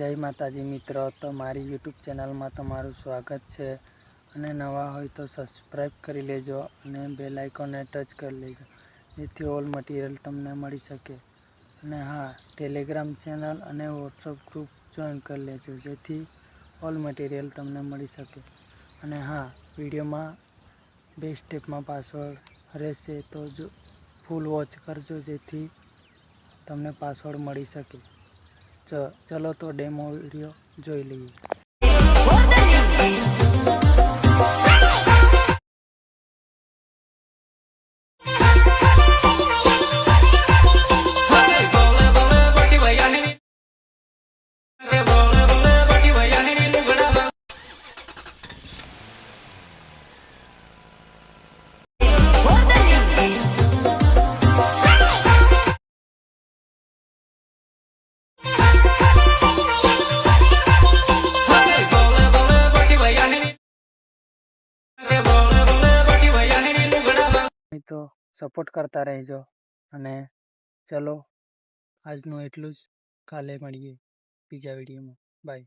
जय माताजी मित्रों। तो मारी यूट्यूब चैनल में तमारुं स्वागत है। अने नवा होय तो सब्सक्राइब करी लेजो अने बेल आइकन ने टच कर लेजो जेथी ऑल मटीरियल तमने मळी सके। अने हाँ, टेलिग्राम चैनल अने व्हाट्सएप ग्रुप जॉइन कर लेजो जेथी ऑल मटीरियल तमने मळी सके। अने हाँ, विडियो में 2 स्टेप में पासवर्ड रहेशे तो जो फूल वॉच करजो जेथी तमने पासवर्ड मळी सके। चलो तो डेमो वीडियो જોઈ લઈએ। तो सपोर्ट करता रहो अने चलो आजनु एटलुं ज, काले मळीए बीजा विडियो में। बाय।